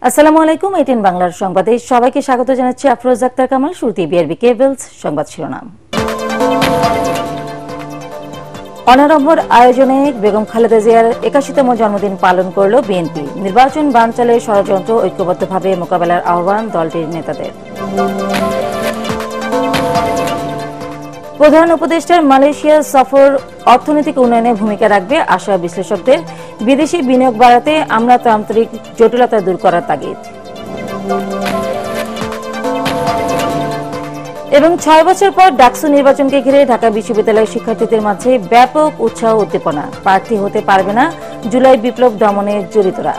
আসসালামু আলাইকুম। এটিএন বাংলার সংবাদে সবাইকে স্বাগত জানাচ্ছি। আফরোজ আক্তার কামাল। শুরুতেই বিআরবি কেবলস সংবাদ শিরোনাম। অনারম্বর আয়োজনে বেগম খালেদা জিয়ার ৮১তম জন্মদিন পালন করল বিএনপি। নির্বাচন বানচালে ষড়যন্ত্র ঐক্যবদ্ধভাবে মোকাবেলার আহ্বান দলটির নেতাদের। প্রধান উপদেষ্টার মালয়েশিয়া সফর অর্থনৈতিক উন্নয়নে ভূমিকা রাখবে আশা বিশ্লেষকদের। বিদেশি বিনিয়োগ বাড়াতে আমলাতান্ত্রিক জটিলতা দূর করার তাগিদ। এবং ৬ বছর পর ডাকসু নির্বাচনকে ঘিরে ঢাকা বিশ্ববিদ্যালয়ের শিক্ষার্থীদের মাঝে ব্যাপক উৎসাহ উদ্দীপনা। প্রার্থী হতে পারবে না জুলাই বিপ্লব দমনে জড়িতরা।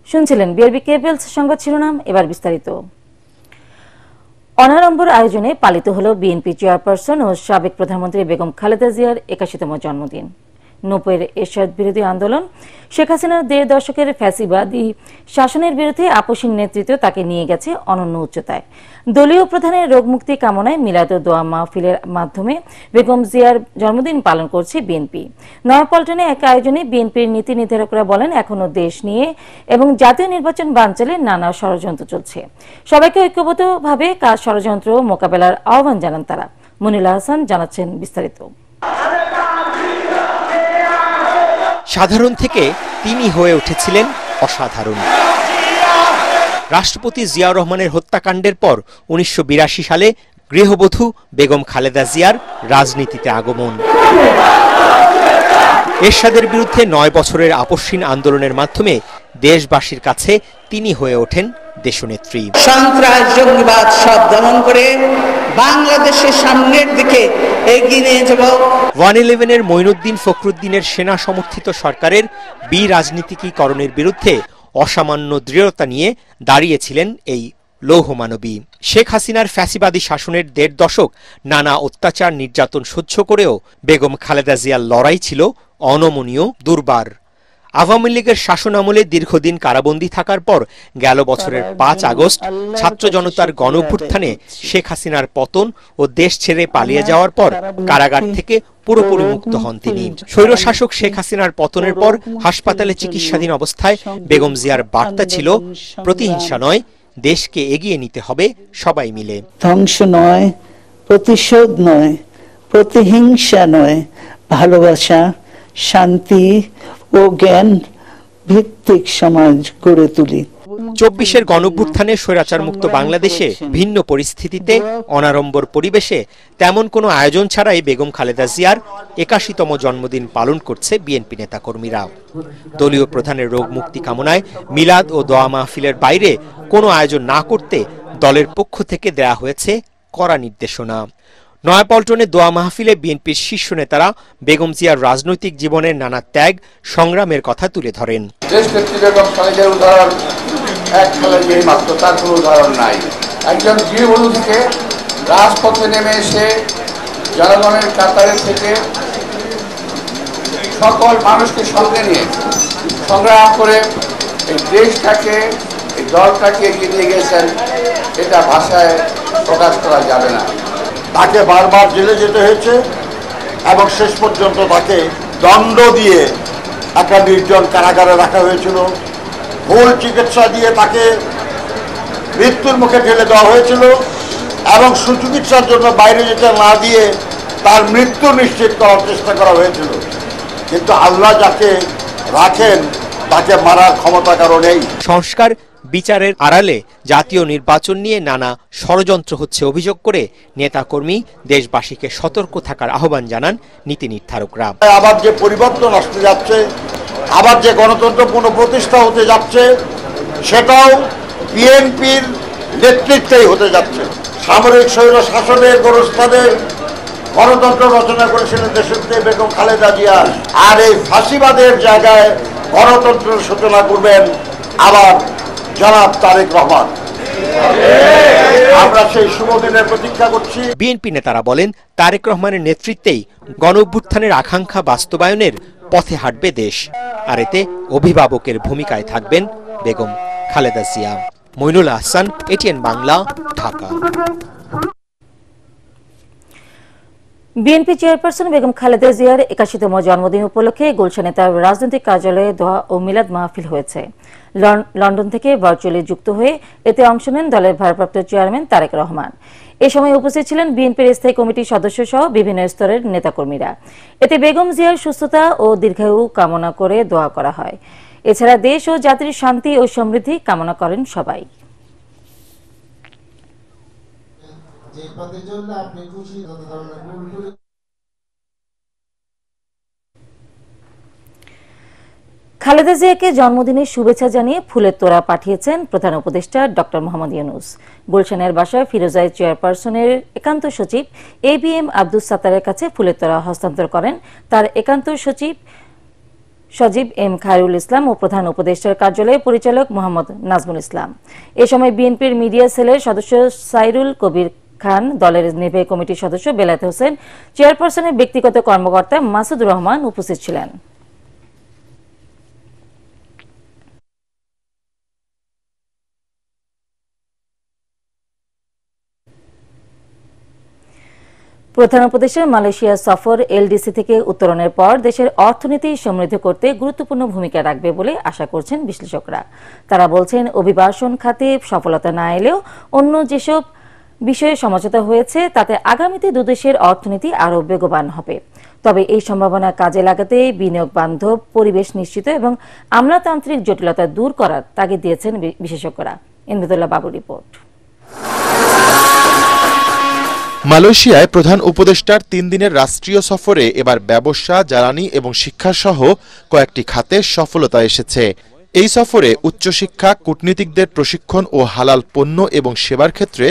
শুনছিলেন বিআরবি কেবলস সংবাদ শিরোনাম। এবার বিস্তারিত। অনারম্বর আয়োজনে পালিত হল বিএনপি চেয়ারপারসন ও সাবেক প্রধানমন্ত্রী বেগম খালেদা জিয়ার ৮১তম জন্মদিন। ৯০-এর এরশাদ বিরোধী আন্দোলন, শেখ হাসিনার ১.৫ দশকের ফ্যাসিবাদী শাসনের বিরুদ্ধে আপসীন নেতৃত্ব তাকে নিয়ে গেছে অনন্য উচ্চতায়। দলীয় প্রধানের রোগমুক্তি কামনায় মিলাদ ও দোয়া মাহফিলের মাধ্যমে বেগম জিয়ার জন্মদিন পালন করছে বিএনপি। নয়াপল্টনে এক আয়োজনে বিএনপির নীতি নির্ধারকরা বলেন, এখনো দেশ নিয়ে এবং জাতীয় নির্বাচন বানচালে নানা ষড়যন্ত্র চলছে। সবাইকে ঐক্যবদ্ধভাবে কাজ ষড়যন্ত্র মোকাবেলার আহ্বান জানান তারা। মনিলা হাসান জানাচ্ছেন বিস্তারিত। সাধারণ থেকে তিনি হয়ে উঠেছিলেন অসাধারণ। রাষ্ট্রপতি জিয়াউর রহমানের হত্যাকাণ্ডের পর ১৯৮২ সালে গৃহবধূ বেগম খালেদা জিয়ার রাজনীতিতে আগমন। এরশাদের বিরুদ্ধে ৯ বছরের আপসহীন আন্দোলনের মাধ্যমে দেশবাসীর কাছে তিনি হয়ে ওঠেন দেশনেত্রী। সন্ত্রাস, জঙ্গিবাদ সব দমন করে বাংলাদেশের সামনের দিকে এগিয়ে নিয়ে যাব। 111-এর মঈনুদ্দিন ফখরুদ্দিনের সেনা সমর্থিত সরকারের বিরাজনীতিকীকরণের বিরুদ্ধে অসামান্য দৃঢ়তা নিয়ে দাঁড়িয়েছিলেন এই লৌহমানবী। শেখ হাসিনার ফ্যাসিবাদী শাসনের ১.৫ দশক নানা অত্যাচার নির্যাতন সহ্য করেও বেগম খালেদা জিয়ার লড়াই ছিল অনমনীয়, দুর্বার। আওয়ামী লীগের শাসনামলে দীর্ঘদিন কারাবন্দী থাকার পর গেল বছরের ৫ আগস্ট ছাত্র জনতার গণঅভ্যুত্থানে শেখ হাসিনার পতন ও দেশ ছেড়ে পালিয়ে যাওয়ার পর কারাগার থেকে পুরোপুরি মুক্ত হন তিনি। স্বৈরশাসক শেখ হাসিনার পতনের পর হাসপাতালে চিকিৎসাধীন অবস্থায় বেগম জিয়ার বার্তা ছিল, প্রতিহিংসা নয়, দেশকে এগিয়ে নিতে হবে সবাই মিলে। ধ্বংস নয়, প্রতিশোধ নয়, প্রতিহিংসা নয়, ভালোবাসা, শান্তি ও জ্ঞান ভিত্তিক সমাজ গড়ে তুলি। ২৪-এর গণঅভ্যুত্থানে স্বৈরাচার মুক্ত বাংলাদেশে ভিন্ন পরিস্থিতিতে অনাড়ম্বর পরিবেশে তেমন কোনো আয়োজন ছাড়াই বেগম খালেদা জিয়ার ৮১তম জন্মদিন পালন করছে বিএনপি নেতাকর্মীরা। দলীয় প্রধানের রোগ মুক্তি কামনায় মিলাদ ও দোয়া মাহফিলের বাইরে কোনো আয়োজন না করতে দলের পক্ষ থেকে দেয়া হয়েছে কড়া নির্দেশনা। নয়াপল্টনে দোয়া মাহফিলে বিএনপির শীর্ষ নেতারা বেগম জিয়ার রাজনৈতিক জীবনের নানা ত্যাগ সংগ্রামের কথা তুলে ধরেন। তার কোনো উদাহরণ নাই। একজন গৃহবধূ থেকে রাজপথে নেমে এসে জনগণের কাতারে থেকে সকল মানুষকে সঙ্গে নিয়ে সংগ্রাম করে এই দেশটাকে, এই দলটাকে এগিয়ে নিয়ে গেছেন, এটা ভাষায় প্রকাশ করা যাবে না। তাকে বারবার জেলে যেতে হয়েছে এবং শেষ পর্যন্ত তাকে দণ্ড দিয়ে একটা নির্জন কারাগারে রাখা হয়েছিল। ভুল চিকিৎসা দিয়ে তাকে মৃত্যুর মুখে ঠেলে দেওয়া হয়েছিল এবং সুচিকিৎসার জন্য বাইরে যেতে না দিয়ে তার মৃত্যু নিশ্চিত করার চেষ্টা করা হয়েছিল। কিন্তু আল্লাহ যাকে রাখেন তাকে মারার ক্ষমতা কারো নেই। সংস্কার বিচারের আড়ালে জাতীয় নির্বাচন নিয়ে নানা ষড়যন্ত্র হচ্ছে অভিযোগ করে নেতাকর্মী দেশবাসীকে সতর্ক থাকার আহ্বান জানান নীতি নির্ধারকরা। আবার যে পরিবর্তন আসতে যাচ্ছে, আবার যে গণতন্ত্র পুনঃপ্রতিষ্ঠা হতে যাচ্ছে, সেটাও বিএনপির নেতৃত্বেই হতে যাচ্ছে। সামরিক স্বৈর শাসনের গোরস্থানে গণতন্ত্র রচনা করেছিলেন দেশনেত্রী বেগম খালেদা জিয়া, আর এই ফাঁসিবাদের জায়গায় গণতন্ত্রের সূচনা করবেন আবার জনাব তারেক রহমান। আমরা সেই শুভ দিনের প্রতীক্ষা করছি। বিএনপি নেতারা বলেন, তারেক রহমানের নেতৃত্বেই গণঅভ্যুত্থানের আকাঙ্ক্ষা বাস্তবায়নের পথে হাঁটবে দেশ, আর এতে অভিভাবকের ভূমিকায় থাকবেন Begum Khaleda Zia. Moinul Hasan, ATN Bangla, Dhaka. BNP chairperson Begum Khaleda জিয়ার ৮১তম জন্মদিন উপলক্ষে গুলশানে তার রাজনৈতিক কার্যালয়ে দোয়া ও মিলাদ মাহফিল হয়েছে। লন্ডন থেকে ভার্চুয়ালি যুক্ত হয়ে এতে অংশ নেন দলের ভারপ্রাপ্ত চেয়ারম্যান তারেক রহমান। এ সময় উপস্থিত ছিলেন বিএনপির স্থায়ী কমিটির সদস্য সহ বিভিন্ন স্তরের নেতাকর্মীরা। এতে বেগম জিয়ার সুস্থতা ও দীর্ঘায়ু কামনা করে দোয়া করা হয়। এছাড়া দেশ ও জাতির শান্তি ও সমৃদ্ধি কামনা করেন সবাই। খালেদা জিয়াকে জন্মদিনের শুভেচ্ছা জানিয়ে ফুলের তোড়া পাঠিয়েছেন প্রধান উপদেষ্টা ডক্টর মোহাম্মদ ইউনূস। গুলশানের বাসায় ফিরোজায় চেয়ারপারসনের একান্ত সচিব ABM আব্দুস সাত্তারের কাছে ফুলের তোড়া হস্তান্তর করেন তার একান্ত সচিব M খায়রুল ইসলাম ও প্রধান উপদেষ্টার কার্যালয়ের পরিচালক মোহাম্মদ নাজমুল ইসলাম। এ সময় বিএনপির মিডিয়া সেলের সদস্য সাইরুল কবির খান, দলের নির্বাহী কমিটির সদস্য বেলায়েত হোসেন, চেয়ারপারসনের ব্যক্তিগত কর্মকর্তা মাসুদুর রহমান উপস্থিত ছিলেন। প্রধান উপদেষ্টার মালয়েশিয়া সফর LDC থেকে উত্তরণের পর দেশের অর্থনীতি সমৃদ্ধ করতে গুরুত্বপূর্ণ ভূমিকা রাখবে বলে আশা করছেন বিশ্লেষকরা। তারা বলছেন, অভিবাসন খাতে সফলতা না এলেও অন্য যেসব বিষয়ে সমঝোতা হয়েছে তাতে আগামীতে দুদেশের অর্থনীতি আরও বেগবান হবে। তবে এই সম্ভাবনা কাজে লাগাতে বিনিয়োগ বান্ধব পরিবেশ নিশ্চিত এবং আমলাতান্ত্রিক জটিলতা দূর করার তাগিদ দিয়েছেন বিশেষজ্ঞরা। ইমদাদুল্লাহ বাবুর রিপোর্ট। মালয়েশিয়ায় প্রধান উপদেষ্টার 3 দিনের রাষ্ট্রীয় সফরে এবার ব্যবসা, জ্বালানি এবং শিক্ষাসহ কয়েকটি খাতে সফলতা এসেছে। এই সফরে উচ্চশিক্ষা, কূটনীতিকদের প্রশিক্ষণ ও হালাল পণ্য এবং সেবার ক্ষেত্রে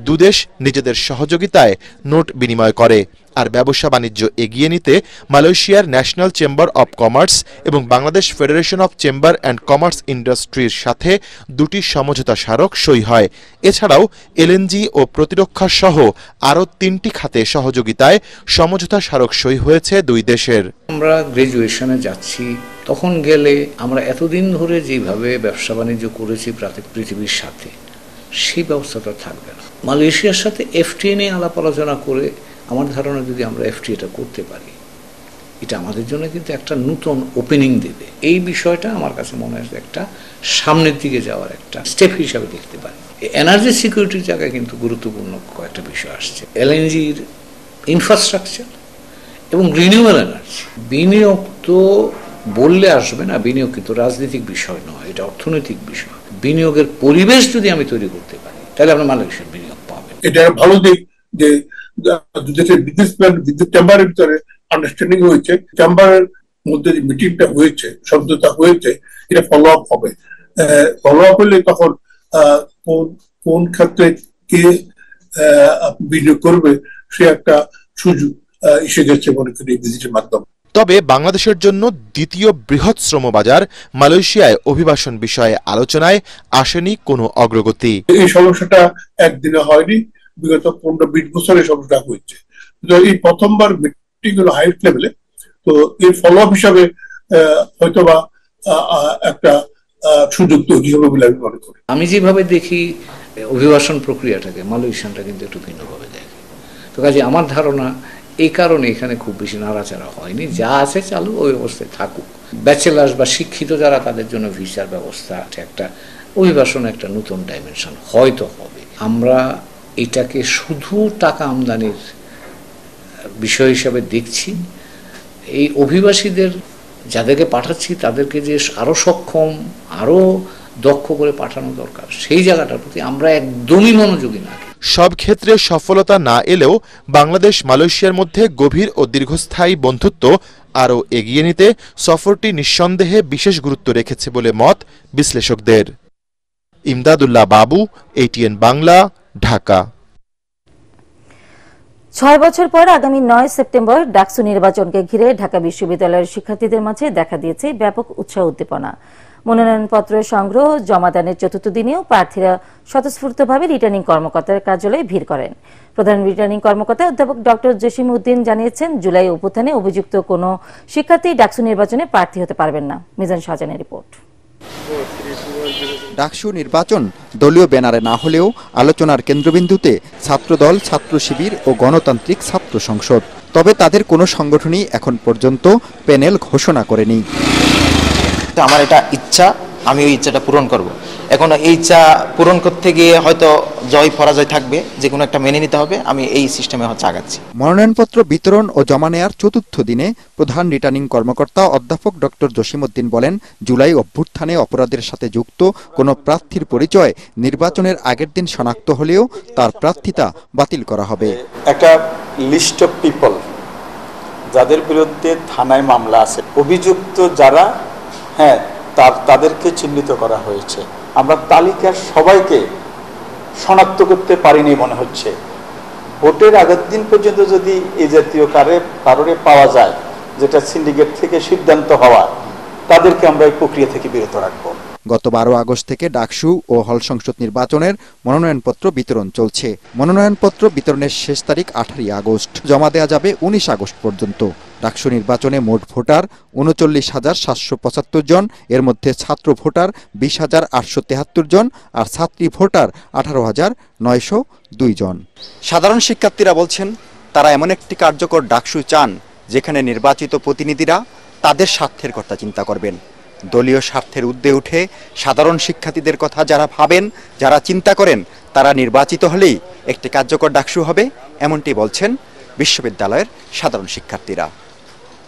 দুদেশ নিজেদের সহযোগিতায় নোট বিনিময় করে। আর ব্যবসা বাণিজ্য এগিয়ে নিতে মালয়েশিয়ার ন্যাশনাল চেম্বার অব কমার্স এবং Bangladesh federation of chamber and commerce ইন্ডাস্ট্রির সাথে 2টি সমঝোতা স্মারক সই হয়। এছাড়াও LNG ও প্রতিরক্ষা সহ আরও 3টি খাতে সহযোগিতায় সমঝোতা স্মারক সই হয়েছে দুই দেশের। আমরা গ্রাজুয়েশনে যাচ্ছি, তখন গেলে আমরা এতদিন ধরে যেভাবে ব্যবসা বাণিজ্য করেছি পৃথিবীর সাথে, সেই ব্যবস্থাটা থাকবে না। মালয়েশিয়ার সাথে FTA নিয়ে আলাপ আলোচনা করে আমার ধারণা যদি আমরা FTA করতে পারি, এটা আমাদের জন্য কিন্তু একটা নতুন ওপেনিং দেবে। এই বিষয়টা আমার কাছে মনে হয় একটা সামনের দিকে যাওয়ার একটা স্টেপ হিসাবে দেখতে পারি। এনার্জি সিকিউরিটির জায়গায় কিন্তু গুরুত্বপূর্ণ কয়েকটা বিষয় আসছে। LNGর ইনফ্রাস্ট্রাকচার এবং রিনিউয়েবল এনার্জি। বিনিয়োগ তো বললে আসবে না, বিনিয়োগ কিন্তু রাজনৈতিক বিষয় নয়, এটা অর্থনৈতিক বিষয়। বিনিয়োগের পরিবেশ যদি আমি তৈরি করতে পারি, তাহলে আমরা মালয়েশিয়ার বিনিয়োগ পাবেন। এটা ভালো দিক যে দুদেশের বিজনেসম্যান চেম্বারের ভিতরে আন্ডারস্ট্যান্ডিং হয়েছে, চেম্বারের মধ্যে যে মিটিংটা হয়েছে, সমঝোতা হয়েছে, এটা ফলো আপ হবে। ফলো আপ হলে তখন কোন ক্ষেত্রে কে বিনিয়োগ করবে সে একটা সুযোগ এসে গেছে মনে করি এই ভিজিটের মাধ্যমে। তবে বাংলাদেশের জন্য দ্বিতীয় বৃহৎ শ্রমবাজার মালয়েশিয়ায় অভিবাসন বিষয়ে আলোচনায় আসেনি কোনো অগ্রগতি। এই সমস্যাটা একদিনে হয়নি, বিগত 15-20 বছরের সমস্যা হয়েছে। এই প্রথমবার মিটিং হলো হাই লেভেলে, তো এর ফলো আপ হিসাবে হয়তোবা একটা সুযোগ তৈরি হবে বলে আমি মনে করি। আমি যেভাবে দেখি অভিবাসন প্রক্রিয়াটাকে, মালয়েশিয়ানটা কিন্তু একটু ভিন্নভাবে দেখে। তো কাজে আমার ধারণা এই কারণে এখানে খুব বেশি নাড়াচাড়া হয়নি, যা আছে চালু ওই অবস্থায় থাকুক। ব্যাচেলার্স বা শিক্ষিত যারা, তাদের জন্য ভিসার ব্যবস্থা আছে, একটা অভিবাসন একটা নতুন ডাইমেনশন হয়তো হবে। আমরা এটাকে শুধু টাকা আমদানির বিষয় হিসাবে দেখছি। এই অভিবাসীদের যাদেরকে পাঠাচ্ছি তাদেরকে যে আরো সক্ষম, আরো দক্ষ করে পাঠানো দরকার, সেই জায়গাটার প্রতি আমরা একদমই মনোযোগী না। সব ক্ষেত্রে সফলতা না এলেও বাংলাদেশ মালয়েশিয়ার মধ্যে গভীর ও দীর্ঘস্থায়ী বন্ধুত্ব আরও এগিয়ে নিতে সফরটি নিঃসন্দেহে বিশেষ গুরুত্ব রেখেছে বলে মত বিশ্লেষকদের। ইমদাদুল্লাহ বাবু, ATN বাংলা, ঢাকা। 6 বছর পর আগামী 9 সেপ্টেম্বর ডাকসু নির্বাচনকে ঘিরে ঢাকা বিশ্ববিদ্যালয়ের শিক্ষার্থীদের মাঝে দেখা দিয়েছে ব্যাপক উৎসাহ উদ্দীপনা। মনোনয়নপত্র সংগ্রহ জমাদানের 4র্থ দিনেও প্রার্থীরা স্বতঃস্ফূর্তভাবে রিটার্নিং কর্মকর্তার কার্যালয়ে ভিড় করেন। প্রধান রিটার্নিং কর্মকর্তা অধ্যাপক ডক্টর জসিম উদ্দিন জানিয়েছেন, জুলাই অভ্যুত্থানে অভিযুক্ত কোনো শিক্ষার্থী ডাকসু নির্বাচনে প্রার্থী হতে পারবেন না। মিজান শাহজাহানের রিপোর্ট। ডাকসু নির্বাচন দলীয় ব্যানারে না হলেও আলোচনার কেন্দ্রবিন্দুতে ছাত্রদল, ছাত্র শিবির ও গণতান্ত্রিক ছাত্র সংসদ। তবে তাদের কোনো সংগঠনই এখন পর্যন্ত প্যানেল ঘোষণা করেনি। আমার এটা ইচ্ছা, আমি ওই ইচ্ছাটা পূরণ করব। এখন এই ইচ্ছা পূরণ করতে গিয়ে হয়তো জয় পরাজয় থাকবে, যে কোনো একটা মেনে নিতে হবে। আমি এই সিস্টেমে আগাচ্ছি। মনোনয়নপত্র বিতরণ ও জমা নেয়ার চতুর্থ দিনে প্রধান রিটার্নিং কর্মকর্তা অধ্যাপক ডক্টর জসিমউদ্দিন বলেন, জুলাই অভ্যুত্থানে অপরাধের সাথে যুক্ত কোনো প্রার্থীর পরিচয় নির্বাচনের আগের দিন শনাক্ত হলেও তার প্রার্থিতা বাতিল করা হবে। একটা লিস্ট অফ পিপল যাদের বিরুদ্ধে থানায় মামলা আছে, অভিযুক্ত যারা, তাদেরকে চিহ্নিত করা হয়েছে। আমরা তালিকার সবাইকে শনাক্ত করতে পারিনি মনে হচ্ছে। ভোটের আগের দিন পর্যন্ত যদি এই জাতীয় কারণে পাওয়া যায়, যেটা সিন্ডিকেট থেকে সিদ্ধান্ত হওয়া, তাদেরকে আমরা এই প্রক্রিয়া থেকে বিরত রাখবো। গত 12 আগস্ট থেকে ডাকসু ও হল সংসদ নির্বাচনের মনোনয়নপত্র বিতরণ চলছে। মনোনয়নপত্র বিতরণের শেষ তারিখ 18 আগস্ট, জমা দেওয়া যাবে 19 আগস্ট পর্যন্ত। ডাকসু নির্বাচনে মোট ভোটার 39,775 জন, এর মধ্যে ছাত্র ভোটার 20,873 জন আর ছাত্রী ভোটার 18,902 জন। সাধারণ শিক্ষার্থীরা বলছেন, তারা এমন একটি কার্যকর ডাকসু চান যেখানে নির্বাচিত প্রতিনিধিরা তাদের স্বার্থের কথা চিন্তা করবেন। দলীয় স্বার্থের ঊর্ধ্বে উঠে সাধারণ শিক্ষার্থীদের কথা যারা ভাবেন, যারা চিন্তা করেন, তারা নির্বাচিত হলেই একটি কার্যকর ডাকসু হবে, এমনটি বলছেন বিশ্ববিদ্যালয়ের সাধারণ শিক্ষার্থীরা।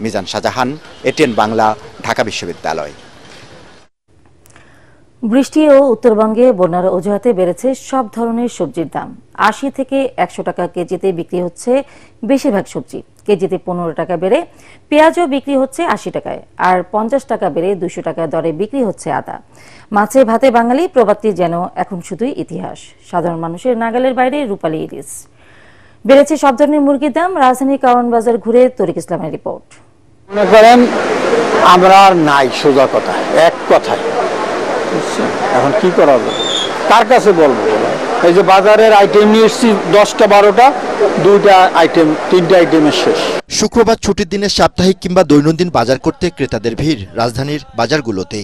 মিজান শাহজাহান, এটিএন বাংলা, ঢাকা বিশ্ববিদ্যালয়। বৃষ্টি ও উত্তরবঙ্গে বন্যার অজুহাতে বেড়েছে সব ধরনের সবজির দাম। 80 থেকে 100 টাকা কেজিতে বিক্রি হচ্ছে বেশিরভাগ সবজি। কেজিতে 15 টাকা বেড়ে পেঁয়াজও বিক্রি হচ্ছে 80 টাকায়, আর 50 টাকা বেড়ে 200 টাকা দরে বিক্রি হচ্ছে আদা। মাছে ভাতে বাঙালি প্রবাদটি যেন এখন শুধুই ইতিহাস। সাধারণ মানুষের নাগালের বাইরে রূপালী ইলিশ। বেড়েছে সব ধরনের মুরগির দাম। রাজধানীর কারওয়ান বাজার ঘুরে তরিক ইসলামের রিপোর্ট। মনে করেন আমরা আর নাই, সোজা কথা, এক কথায়। এখন কি করা যাবে, কার কাছে বলবো? এই যে বাজারের আইটেম নিয়ে এসেছি 10টা 12টা, 2টা আইটেম, 3টে আইটেমের শেষ। শুক্রবার ছুটির দিনে সাপ্তাহিক কিংবা দৈনন্দিন বাজার করতে ক্রেতাদের ভিড় রাজধানীর বাজারগুলোতে।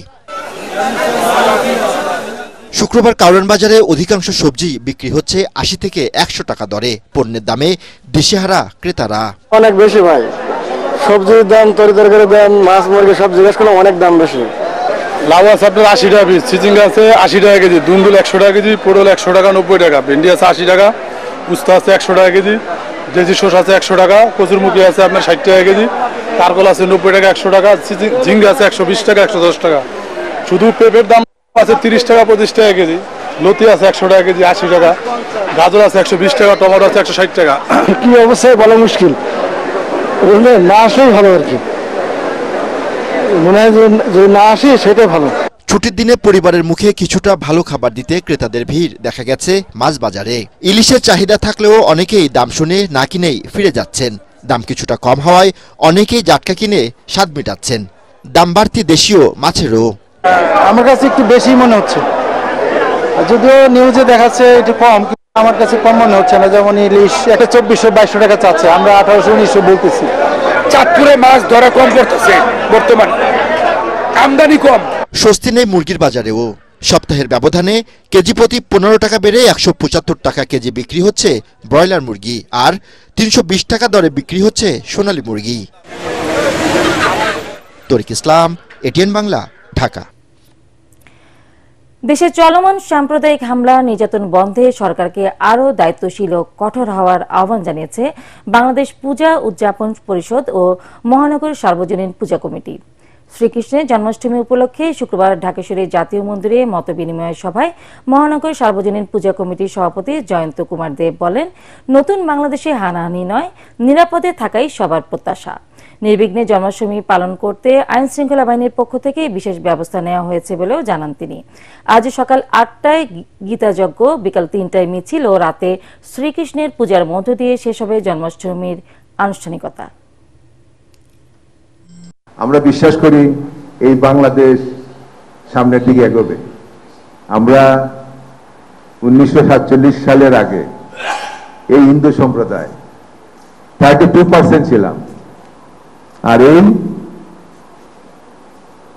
শুক্রবার কারওয়ান বাজারে অধিকাংশ সবজি বিক্রি হচ্ছে 80 থেকে 100 টাকা দরে। পণ্যের দামে দিশেহারা ক্রেতারা। অনেক বেশি ভাই, সবজির দাম, তরকারির দাম, মাছ মুরগি সব জিজ্ঞেস করলে অনেক দাম বেশি। লাউ আছে আপনার 80 টাকা পিস, চিচিঙ্গা আছে 80 টাকা কেজি, দুন্দুল 100 টাকা কেজি, পটল 100 টাকা 90 টাকা, ভেন্ডি আছে 80 টাকা, উস্তা আছে 100 টাকা কেজি, দেশি শসা আছে 100 টাকা, কচুরমুখী আছে আপনার 60 টাকা কেজি, কারকল আছে 90 টাকা 100 টাকা, ঝিঙ্গা আছে 120 টাকা 110 টাকা। শুধু পেঁপের দাম আছে 30 টাকা 25 টাকা কেজি, লতি আছে 100 টাকা কেজি 80 টাকা, গাজর আছে 120 টাকা, টমেটো আছে 160 টাকা। কি অবস্থায় বলা মুশকিল, না আসলেই ভালো আর কি, মনে হয় যে না আসি সেটাই ভালো। ছুটির দিনে পরিবারের মুখে কিছুটা ভালো খাবার দিতে ক্রেতাদের ভিড় দেখা গেছে মাছ বাজারে। ইলিশের চাহিদা থাকলেও অনেকেই দাম শুনে না কিনেই ফিরে যাচ্ছেন। দাম কিছুটা কম হওয়ায় অনেকেই জাটকা কিনে স্বাদ মেটাচ্ছেন। দাম বাড়তি দেশীয় মাছেরও। আমার কাছে একটু বেশি মনে হচ্ছে, যদিও নিউজে দেখাচ্ছে একটু কম, আমার কাছে কম মনে হচ্ছে না। যেমন ইলিশ একটা 2400-2200 টাকা চাচ্ছে, আমরা 1800-1900 বলতেছি। চাঁদপুরে মাছ ধরা কম করতেছে বর্তমানে, আমদানি কম। স্বস্তি নেই মুরগির বাজারেও। সপ্তাহের ব্যবধানে কেজি প্রতি 15 টাকা বেড়ে 175 টাকা কেজি বিক্রি হচ্ছে ব্রয়লার মুরগি, আর 320 টাকা দরে বিক্রি হচ্ছে সোনালী মুরগি। তরিক ইসলাম, এটিএন বাংলা, ঢাকা। দেশে চলমান সাম্প্রদায়িক হামলা নির্যাতন বন্ধে সরকারকে আরও দায়িত্বশীল ও কঠোর হওয়ার আহ্বান জানিয়েছে বাংলাদেশ পূজা উদযাপন পরিষদ ও মহানগর সার্বজনীন পূজা কমিটি। শ্রীকৃষ্ণের জন্মাষ্টমী উপলক্ষে শুক্রবার ঢাকেশ্বরী জাতীয় মন্দিরে মতবিনিময় সভায় মহানগর সার্বজনীন পূজা কমিটির সভাপতি জয়ন্ত কুমার দেব বলেন, নতুন বাংলাদেশে হানাহানি নয়, নিরাপদে থাকাই সবার প্রত্যাশা। নির্বিঘ্নে জন্মাষ্টমী পালন করতে আইন শৃঙ্খলা বাহিনীর পক্ষ থেকে বিশেষ ব্যবস্থা নেওয়া হয়েছে বলেও জানান তিনি। আজ সকাল 8টায় গীতাযজ্ঞ, বিকাল 3টায় মিছিল ও রাতে শ্রীকৃষ্ণের পূজার মধ্য দিয়ে শেষ হবে জন্মাষ্টমীর আনুষ্ঠানিকতা। আমরা বিশ্বাস করি এই বাংলাদেশ সামনের দিকে এগোবে। আমরা 1947 সালের আগে এই হিন্দু সম্প্রদায় 32% ছিলাম, আর এই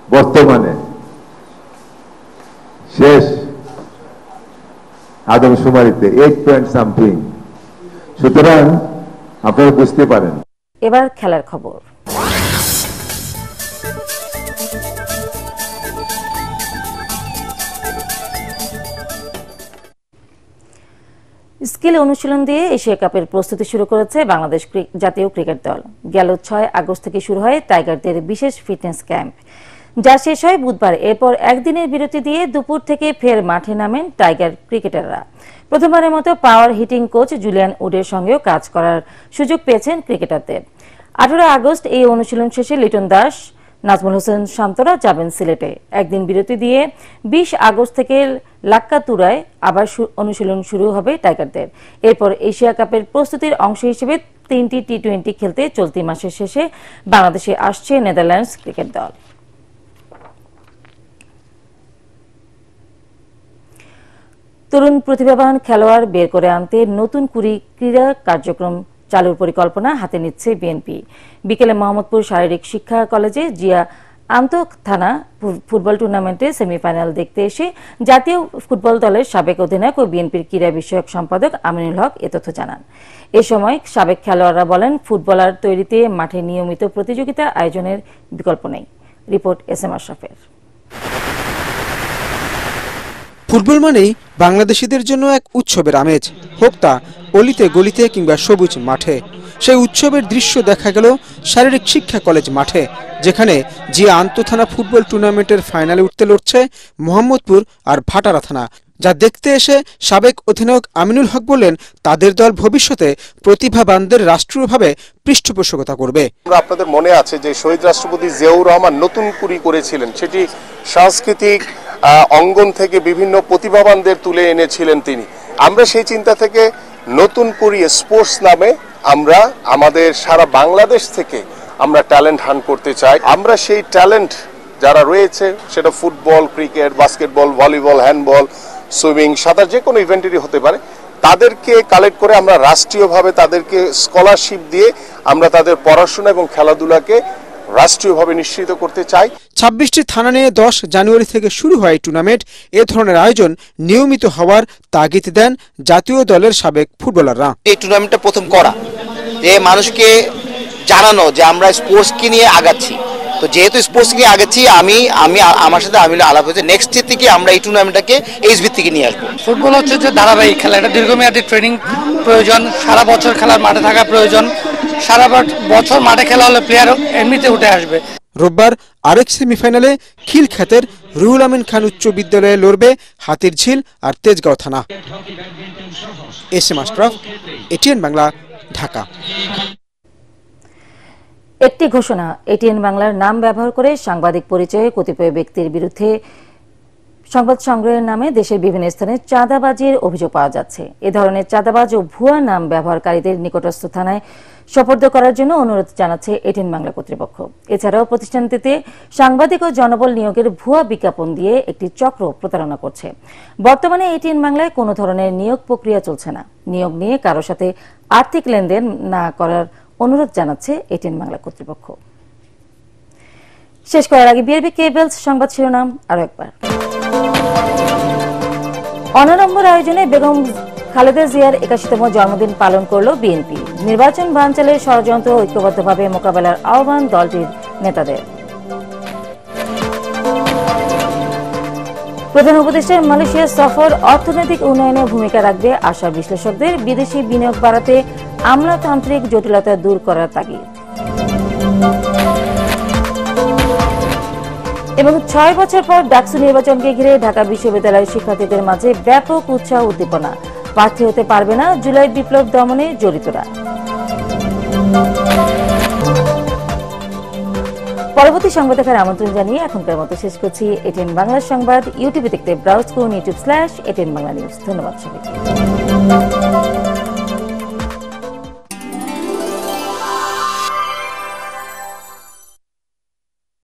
বর্তমানে শেষ আদমশুমারিতে 8.something। সুতরাং আপনারা বুঝতে পারেন। এবার খেলার খবর। স্কিল অনুশীলন দিয়ে এশিয়া কাপের প্রস্তুতি শুরু করেছে বাংলাদেশ জাতীয় ক্রিকেট দল। গেল 6 আগস্ট থেকে শুরু হয় টাইগারদের বিশেষ ফিটনেস ক্যাম্প, যা শেষ হয় বুধবার। এরপর একদিনের বিরতি দিয়ে দুপুর থেকে ফের মাঠে নামেন টাইগার ক্রিকেটাররা। প্রথমবারের মতো পাওয়ার হিটিং কোচ জুলিয়ান উডের সঙ্গেও কাজ করার সুযোগ পেয়েছেন ক্রিকেটারদের। 18 আগস্ট এই অনুশীলন শেষে লিটন দাস, নাজমুল হোসেন শান্তরা যাবেন সিলেটে। একদিন বিরতি দিয়ে 20 আগস্ট থেকে লাক্কাতুরায় আবার অনুশীলন শুরু হবে টাইগারদের। এরপর এশিয়া কাপের প্রস্তুতির অংশ হিসেবে 3টি টি-20 খেলতে চলতি মাসের শেষে বাংলাদেশে আসছে নেদারল্যান্ডস ক্রিকেট দল। তরুণ প্রতিভাবান খেলোয়াড় বের করে আনতে নতুন ক্রীড়া কার্যক্রম চালুর পরিকল্পনা হাতে নিচ্ছে বিএনপি। বিকেলে মোহাম্মদপুর শারীরিক শিক্ষা কলেজে জিয়া আন্তক থানা ফুটবল টুর্নামেন্টে সেমিফাইনাল দেখতে এসে জাতীয় ফুটবল দলের সাবেক অধিনায়ক ও বিএনপির ক্রীড়া বিষয়ক সম্পাদক আমিনুল হক এ তথ্য জানান। এ সময় সাবেক খেলোয়াড়রা বলেন, ফুটবলার তৈরিতে মাঠে নিয়মিত প্রতিযোগিতা আয়োজনের বিকল্প নেই। Report SM আশরাফের। ফুটবল মানেই বাংলাদেশিদের জন্য এক উৎসবের আমেজ, হোক তা অলিতে গলিতে কিংবা সবুজ মাঠে। সেই উৎসবের দৃশ্য দেখা গেল শারীরিক শিক্ষা কলেজ মাঠে, যেখানে জিয়া আন্তঃথানা ফুটবল টুর্নামেন্টের ফাইনালে উঠতে লড়ছে মোহাম্মদপুর আর ভাটারা থানা। যা দেখতে এসে সাবেক অধিনায়ক আমিনুল হক বললেন, তাদের দল ভবিষ্যতে প্রতিভাবানদের রাষ্ট্রীয়ভাবে পৃষ্ঠপোষকতা করবে। আপনাদের মনে আছে যে শহীদ রাষ্ট্রপতি জিয়াউর রহমান নতুন কুড়ি করেছিলেন, সেটি সাংস্কৃতিক অঙ্গন থেকে বিভিন্ন প্রতিভাবানদের তুলে এনেছিলেন তিনি। আমরা সেই চিন্তা থেকে নতুন কুড়ি স্পোর্টস নামে আমরা আমাদের সারা বাংলাদেশ থেকে আমরা ট্যালেন্ট হান্ট করতে চাই। আমরা সেই ট্যালেন্ট যারা রয়েছে, সেটা football, cricket, basketball, volleyball, handball, swimming, সাঁতার, যে কোনো ইভেন্টেরই হতে পারে, তাদেরকে কালেক্ট করে আমরা রাষ্ট্রীয়ভাবে তাদেরকে স্কলারশিপ দিয়ে আমরা তাদের পড়াশোনা এবং খেলাধুলাকে রাষ্ট্রীয়ভাবে নিশ্চিত করতে চাই। 26টি থানা নিয়ে 10 জানুয়ারি থেকে শুরু হয় টুর্নামেন্ট। এ ধরনের আয়োজন নিয়মিত হওয়ার তাগিদ দেন জাতীয় দলের সাবেক ফুটবলাররা। এই টুর্নামেন্টটা প্রথম করা, যে মানুষকে জানানো যে আমরা স্পোর্টসকে নিয়ে আগাচ্ছি। তো যেহেতু স্পোর্টস নিয়ে আগাচ্ছি, আমি আমার সাথে আলাপ হয়েছে, নেক্সট ইয়ার থেকে আমরা এই টুর্নামেন্টটাকে এইচবি থেকে নিয়ে আসবো। ফুটবল হচ্ছে যে ধারাবাহিক খেলা, এটা দীর্ঘমেয়াদী ট্রেনিং প্রয়োজন, সারা বছর খেলার মাঠে থাকা প্রয়োজন। সারা বছর মাঠে খেলা হলে প্লেয়ার এমনিতে উঠে আসবে। রোববার আরেক সেমিফাইনালে খিলখ্যাতের রুহুল আমিন খান উচ্চ বিদ্যালয়ে লড়বে হাতিরঝিল আর তেজগাঁও থানা। SM Ashraf, ATN Bangla, Dhaka. একটি ঘোষণা, এটিএন বাংলার নাম ব্যবহার করে সাংবাদিক পরিচয়ে কতিপয় ব্যক্তির বিরুদ্ধে সংবাদ সংগ্রহের নামে দেশের বিভিন্ন স্থানে চাঁদাবাজির অভিযোগ পাওয়া যাচ্ছে। এ ধরনের চাঁদাবাজ ও ভুয়া নাম ব্যবহারকারীদের নিকটস্থ থানায় সোপর্দ করার জন্য অনুরোধ জানাচ্ছে এটিএন বাংলা কর্তৃপক্ষ। এছাড়াও প্রতিষ্ঠানটিতে সাংবাদিক ও জনবল নিয়োগের ভুয়া বিজ্ঞাপন দিয়ে একটি চক্র প্রতারণা করছে। বর্তমানে এটিএন বাংলায় কোনো ধরনের নিয়োগ প্রক্রিয়া চলছে না। নিয়োগ নিয়ে কারো সাথে আর্থিক লেনদেন না করার অনুরোধ জানাচ্ছে এটিএন বাংলা কর্তৃপক্ষ। শেষ করার আগে বিআরবি কেবলস সংবাদ শিরোনাম আরো একবার। অনাড়ম্বর আয়োজনে বেগম খালেদা জিয়ার 81তম জন্মদিন পালন করল বিএনপি। নির্বাচন বানচালের ষড়যন্ত্র ঐক্যবদ্ধভাবে মোকাবেলার আহ্বান দলটির নেতাদের। প্রধান উপদেষ্টার মালয়েশিয়া সফর অর্থনৈতিক উন্নয়নে ভূমিকা রাখবে আশা বিশ্লেষকদের। বিদেশি বিনিয়োগ বাড়াতে আমলাতান্ত্রিক জটিলতা দূর করার তাগিদ। এবং 6 বছর পর ডাকসু নির্বাচনকে ঘিরে ঢাকা বিশ্ববিদ্যালয়ের শিক্ষার্থীদের মাঝে ব্যাপক উৎসাহ উদ্দীপনা। প্রার্থী হতে পারবে না জুলাই বিপ্লব দমনে জড়িতরা। পরবর্তী সংবাদ দেখার আমন্ত্রণ জানিয়ে এখনকার মতো শেষ করছি এটিএন বাংলা সংবাদ। ইউটিউবে দেখতে ব্রাউজ করুন youtube/এটিএন বাংলা নিউজ। ধন্যবাদ সবাইকে।